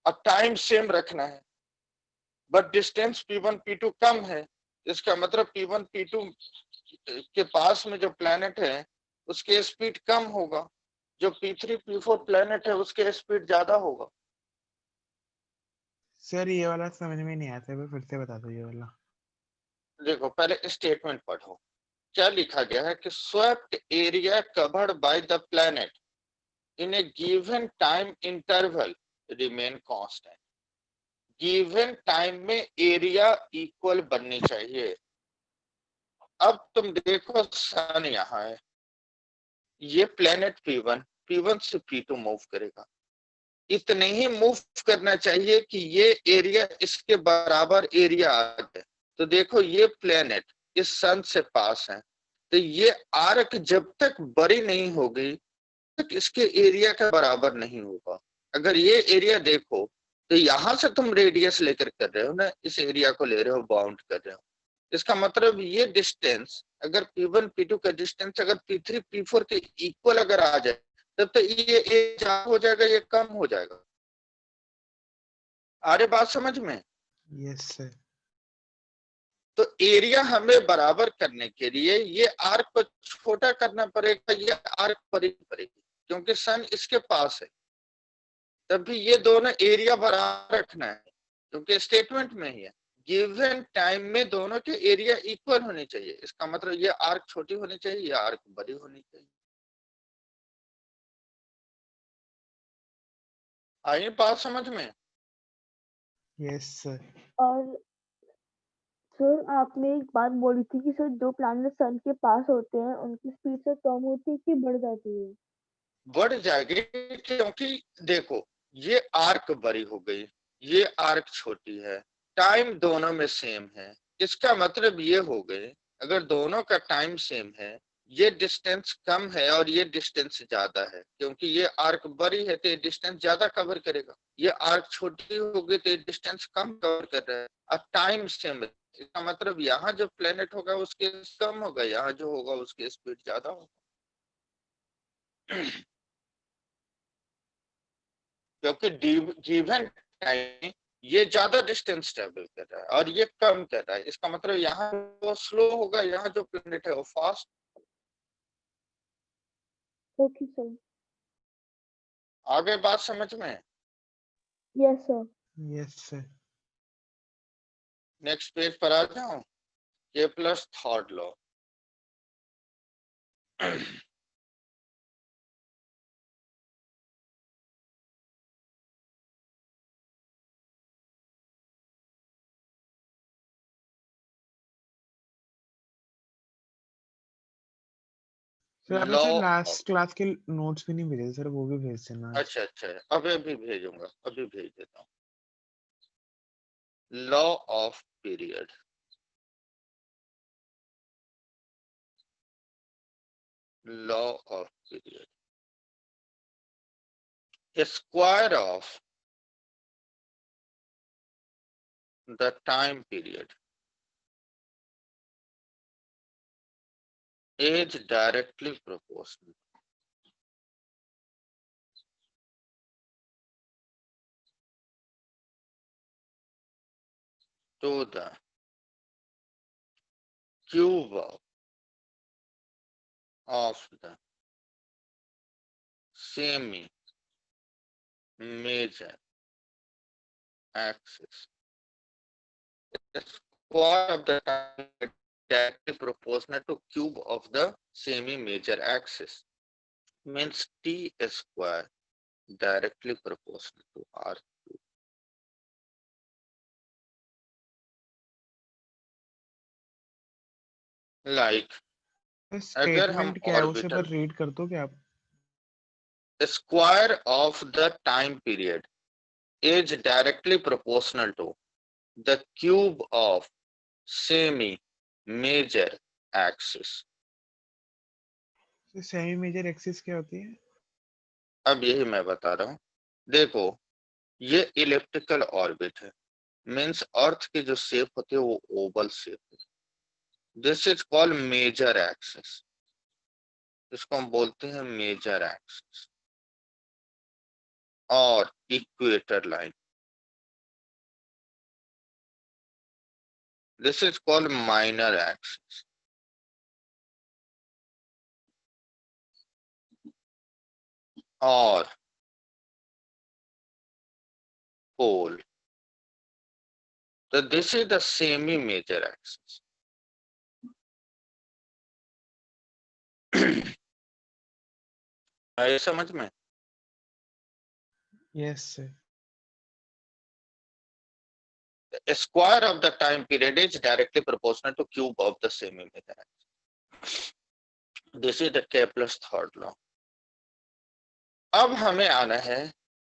और time same रखना है, बट डिस्टेंस P1 P2 कम है। इसका मतलब P1 P2 के पास में जो प्लेनेट है उसके स्पीड कम होगा, जो P3 P4 प्लेनेट है उसके स्पीड ज्यादा होगा। सर ये वाला समझ में नहीं आता है, फिर से बता दो ये वाला। देखो पहले स्टेटमेंट पढ़ो, क्या लिखा गया है कि swept area covered by the planet in A given time interval remain constant. Given time में एरिया इक्वल बननी चाहिए। अब तुम देखो सन यहाँ है, ये प्लेनेट P1 से P2 मूव करेगा, इतने ही मूव करना चाहिए कि ये एरिया इसके बराबर एरिया आ जाए। तो देखो ये प्लेनेट इस सन से पास है, तो ये आर्क जब तक बड़ी नहीं होगी तक इसके एरिया का बराबर नहीं होगा। अगर ये एरिया देखो तो यहां से तुम रेडियस लेकर कर रहे हो ना, इस एरिया को ले रहे हो, बाउंड कर रहे हो। इसका मतलब ये डिस्टेंस अगर P1 P2 का डिस्टेंस अगर P3 P4 के इक्वल अगर आ जाए तब तो ये ज्यादा हो जाएगा, ये कम हो जाएगा। आ रही बात समझ में? Yes sir. तो एरिया हमें बराबर करने के लिए ये आर्क को छोटा करना पड़ेगा, ये आर्क बड़ी पड़ेगी क्योंकि सन इसके पास है। तभी ये दोनों एरिया बराबर रखना है क्योंकि स्टेटमेंट में ही है गिवन टाइम में दोनों के एरिया इक्वल होने चाहिए। इसका मतलब ये आर्क छोटी होनी चाहिए, ये आर्क बड़ी होनी चाहिए। आई बात समझ में? Yes sir. और सर आपने एक बात बोली थी कि सर जो प्लैनेट सन के पास होते हैं उनकी स्पीड से कम होती है कि बढ़ जाती है? बढ़ जाएगी क्योंकि देखो ये आर्क बड़ी हो गई, ये आर्क छोटी है, टाइम दोनों में सेम है। इसका मतलब ये हो गए अगर दोनों का टाइम सेम है, ये डिस्टेंस कम है और ये डिस्टेंस ज्यादा है, क्योंकि ये आर्क बड़ी है तो ये डिस्टेंस ज्यादा कवर करेगा, ये आर्क छोटी होगी तो ये डिस्टेंस कम कवर कर रहा है और टाइम सेम है। इसका मतलब यहाँ जो प्लेनेट होगा उसके कम होगा, यहाँ जो होगा उसकी स्पीड ज्यादा होगा। क्योंकि गिवन टाइम ये ज्यादा डिस्टेंस ट्रेवल कर रहा है और ये कम कर रहा है। इसका मतलब यहाँ वो स्लो होगा, यहाँ जो प्लेनेट है वो फास्ट। Okay sir. आगे बात समझ में? Yes sir. Yes sir. Next page पर आ जाओ, Kepler's थर्ड लॉ। सर आपने law sir of, last class के नोट्स भी नहीं भेजे सर, वो भी भेज देना आज। अच्छा अच्छा अभी अभी भेजूंगा, अभी भेज देता हूँ। Law of period, law of period, square of the time period is directly proportional to the cube of the semi major axis. The square of the time is directly proportional to cube of the semi major axis. Means t square directly proportional to r cube. Like अगर हम statement क्या है उसे पर orbital, read कर दो क्या आप? square of the time period is directly proportional to the cube of semi major axis. Semi major axis क्या होती है? अब यही मैं बता रहा हूं, देखो ये इलेप्टिकल ऑर्बिट है, मींस अर्थ की जो शेप होती है वो ओवल शेप है। This is called major axis, इसको हम बोलते हैं मेजर एक्सिस। और equator line, This is called minor axis. Or pole. So this is the semi-major axis. आए समझ में? Yes, sir. The square of the time period is directly proportional to cube of the semi-major axis. This is the Kepler's third law. अब हमें आना है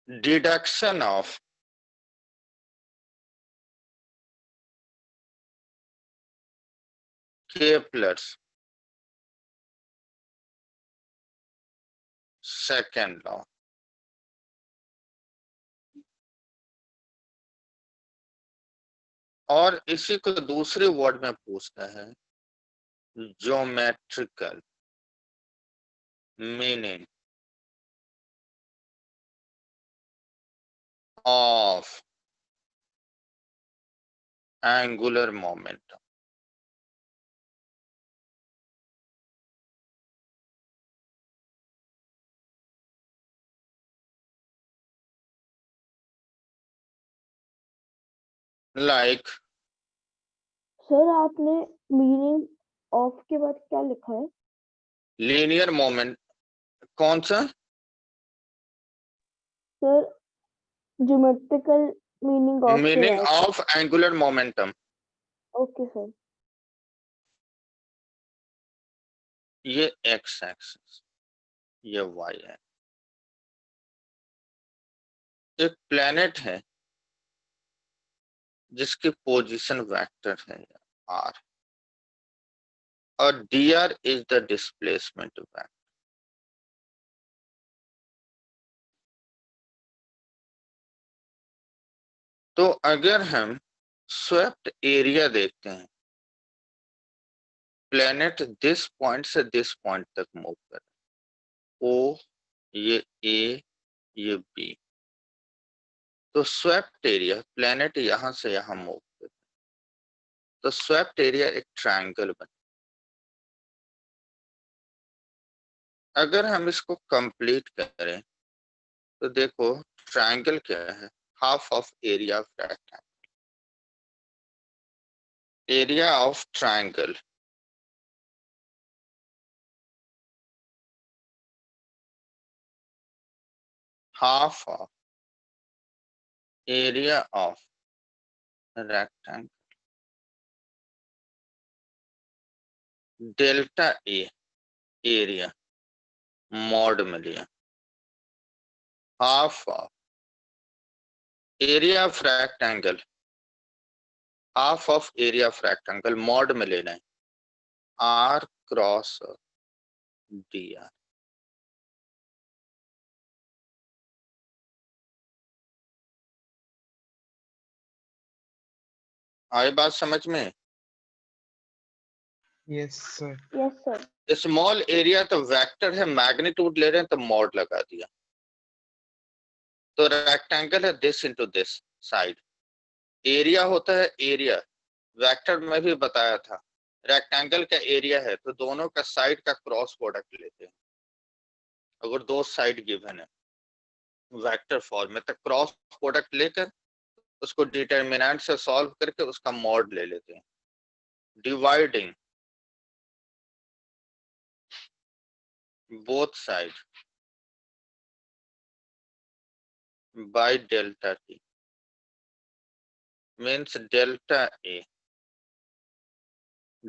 deduction of Kepler's second law. और इसी को दूसरे वर्ड में पूछता है geometrical meaning of angular momentum. Like sir आपने मीनिंग ऑफ के बाद क्या लिखा है? Linear moment. कौन सा? Sir geometrical meaning of meaning of angular momentum. Okay sir. ये एक्स एक्सिस, ये वाई है. एक प्लेनेट है जिसकी पोजीशन वेक्टर है r और dr is the displacement vector. तो अगर हम स्वेप्ट एरिया देखते हैं, प्लेनेट दिस पॉइंट से दिस पॉइंट तक मूव कर रहा है, ओ ये ए ये बी, तो स्वेप्ट एरिया प्लेनेट यहां से यहां मूव कर रहा है, तो स्वेप्ट एरिया एक ट्रायंगल बने. अगर हम इसको कंप्लीट करें तो देखो ट्रायंगल क्या है, half of area of rectangle. Area of triangle half of area of rectangle. Delta A area mod में लिया, half of area of rectangle, half of area of rectangle mod में लेना है r cross dr. आई बात समझ में? Yes, sir. Yes sir. Small area तो vector है, मैग्नीट्यूड ले रहे हैं तो मॉड लगा दिया. तो रेक्टेंगल है this into this side. Area होता है एरिया, वेक्टर में भी बताया था. रेक्टेंगल का एरिया है तो दोनों का साइड का क्रॉस प्रोडक्ट लेते हैं. अगर दो साइड गिवन है वेक्टर फॉर्म में तो क्रॉस प्रोडक्ट लेकर उसको डिटरमिनेंट से सॉल्व करके उसका मॉड ले लेते हैं. Dividing both side by delta t means delta A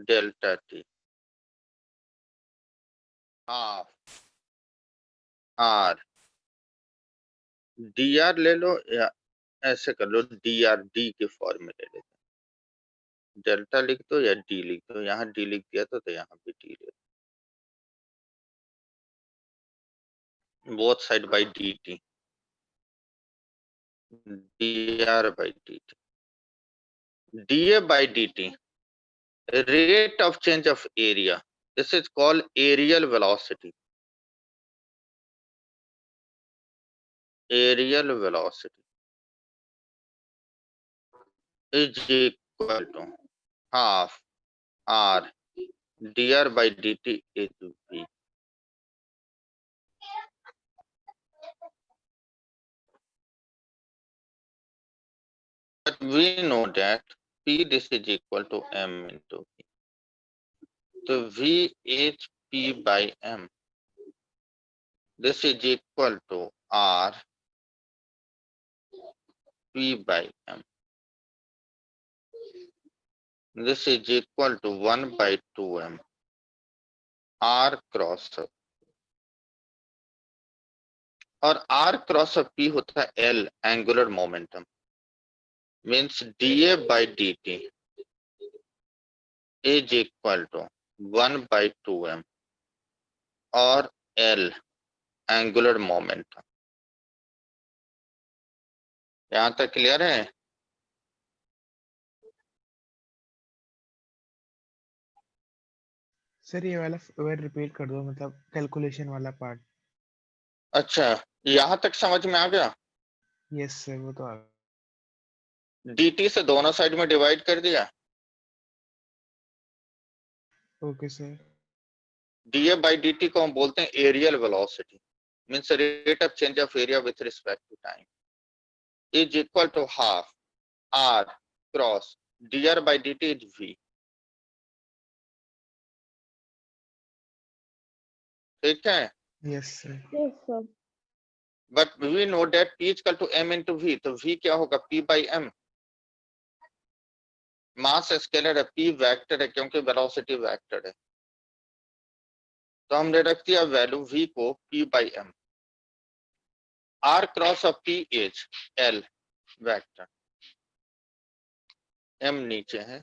delta t half r. D r ले लो या ऐसे कर लो, डी आर डी के फॉर्म में ले लेते हैं. डेल्टा लिख दो या डी लिख दो, यहाँ डी लिख दिया तो यहाँ भी डी ले दो. Both side by d t, d r by d t, d A by d t. Rate of change of area, this is called aerial velocity. Aerial velocity is equal to half r dr by dt is v. But we know that P this is equal to M into V. So V is P by M. This is equal to R P by M. This is equal to 1 by 2M R cross of, और R cross of P होता है L angular momentum, means dA by dt is equal to 1 by 2M और L angular momentum. यहां तक clear है? Sir ये वाला word repeat कर दो, मतलब कैलकुलेशन वाला पार्ट. अच्छा, यहां तक समझ में आ गया? यस सर, वो तो आ dt से दोनों साइड में डिवाइड कर दिया. Okay sir. dA by dt को हम बोलते हैं aerial velocity, means rate of change of area with respect to time, is equal to half r cross dr by dt is v. ठीक है? Yes sir. Yes, sir. But we know that p equal to m into v, तो v क्या होगा? p by m. Mass scalar है, p vector है क्योंकि velocity vector है, तो हमने रख दिया वैल्यू v को p by m. r cross of p is l vector, m नीचे है,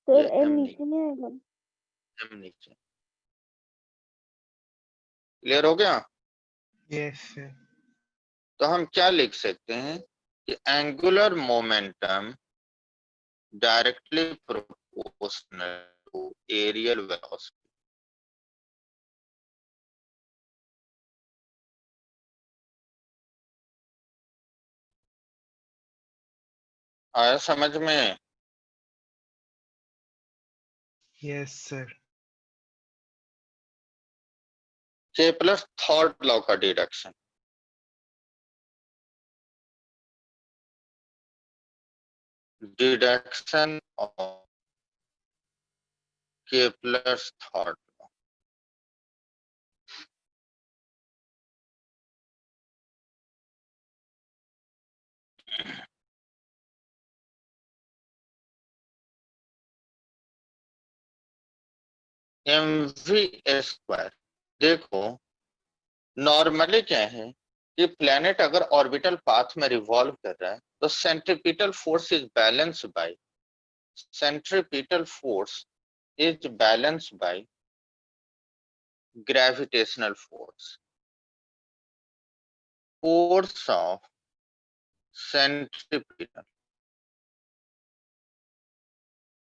Sir, ये M m नीचे नहीं आएगा. m नीचे. क्लियर हो गया? Yes sir. तो हम क्या लिख सकते हैं कि angular momentum directly proportional to areal velocity. आया समझ में? Yes sir. Kepler third law का deduction. Deduction of Kepler's third law. mv square. देखो नॉर्मली क्या है कि प्लेनेट अगर ऑर्बिटल पाथ में रिवॉल्व कर रहा है तो centripetal force is balance bye gravitational force of centripetal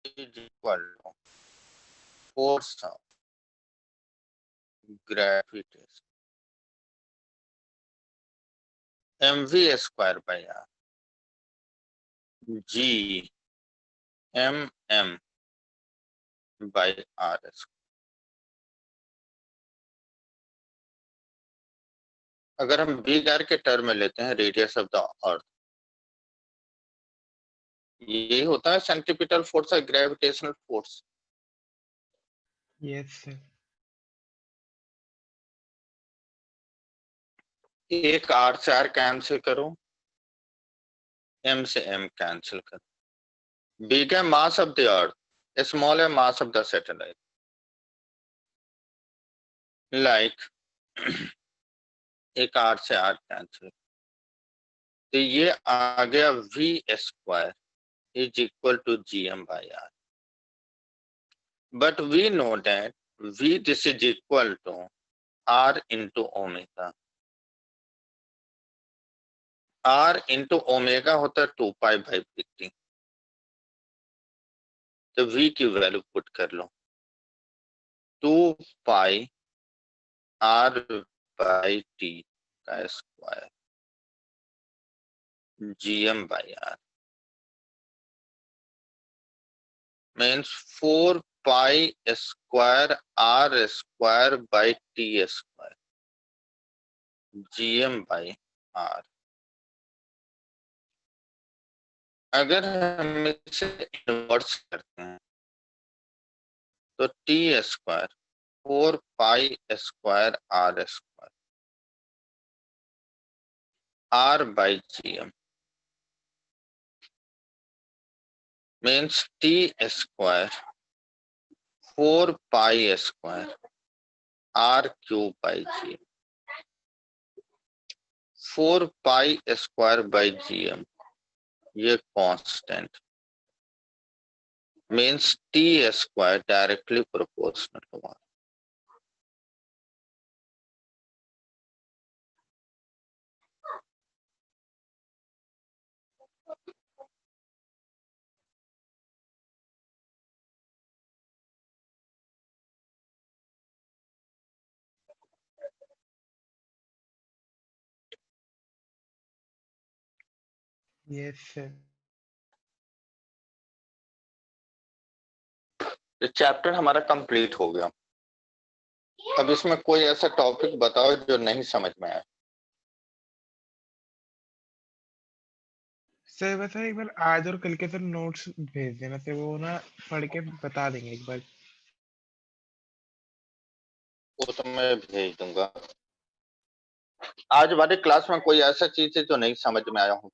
is equal to force of gravitation, mv square by r g mm by r square. अगर हम बिग आर के टर्म में लेते हैं रेडियस ऑफ द अर्थ, ये होता है सेंट्रीपिटल फोर्स और ग्रेविटेशनल फोर्स. Yes sir. एक आर से आर कैंसिल करो, एम से एम कैंसिल करो. बिग है mass of the earth, small है mass of the satellite. Like एक आर से आर कैंसिल, तो ये आ गया v square is equal to g m by r. But we know that we this is equal to r into omega. R into omega होता है 2 pi by 50. तो v की वैल्यू पुट कर लो 2 पाई r by t का square gm by r. means 4 pi square r square by t square gm by r। अगर हम इसे inverse करते हैं तो t square 4 pi square r square r by gm means t square 4 pi square r cube by gm। 4 pi square by gm ये constant means t square directly proportional to r। Yes sir. ये chapter हमारा complete हो गया। अब इसमें कोई ऐसा topic बताओ जो नहीं समझ में आया। सर बस एक बार आज और कल के सर नोट्स भेज देना सर, वो ना पढ़ के बता देंगे एक बार। वो तो मैं भेज दूंगा। आज वाली क्लास में कोई ऐसा चीज है जो नहीं समझ में आया हो?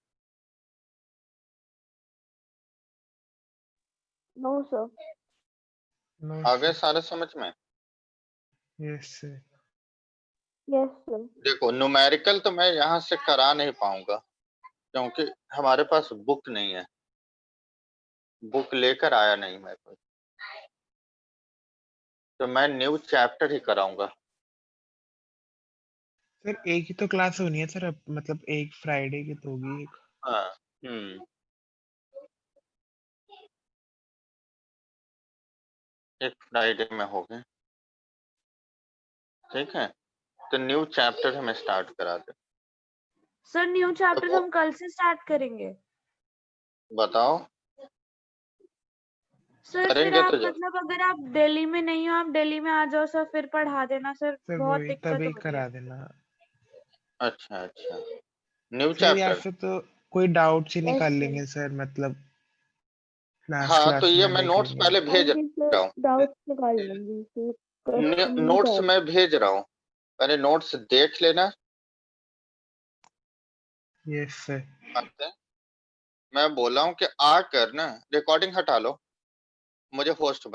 No sir. नो आ गए सर। सारे समझ में? Yes sir. Yes sir. देखो न्यूमेरिकल तो मैं यहाँ से करा नहीं पाऊंगा क्योंकि हमारे पास बुक नहीं है, बुक लेकर आया नहीं मैं कोई, तो मैं न्यू चैप्टर ही कराऊंगा। सर एक ही तो क्लास होनी है सर, अब मतलब एक फ्राइडे की तो होगी एक। हाँ एक फ्राइडे में हो गए, ठीक है। तो न्यू चैप्टर हमें स्टार्ट करा दे। सर न्यू चैप्टर तो हम कल से स्टार्ट करेंगे। बताओ सर फिर करेंगे आप तो जाओ। मतलब अगर आप दिल्ली में नहीं हो, आप दिल्ली में आ जाओ सर, फिर पढ़ा देना सर, सर बहुत वही दिक्कत तभी हो रही करा है। देना अच्छा अच्छा न्यू सर, या चैप्टर। फिर तो कोई डाउट्स ही यस निकाल सर। लेंगे सर, मतलब लास्ट हाँ तो क्लास ये में मैं देख नोट्स लेंगे। पहले हाँ भेज जी सर, रहा हूँ। डाउट्स निकाल लेंगे सर, क्वेश्चन नहीं नोट्स था। मैं भेज रहा हूँ, पहले नोट्स देख लेना। Yes sir. बात है, मैं बोला हूँ कि आकर ना रिकॉर्डिंग हटा लो, मुझे होस्ट बना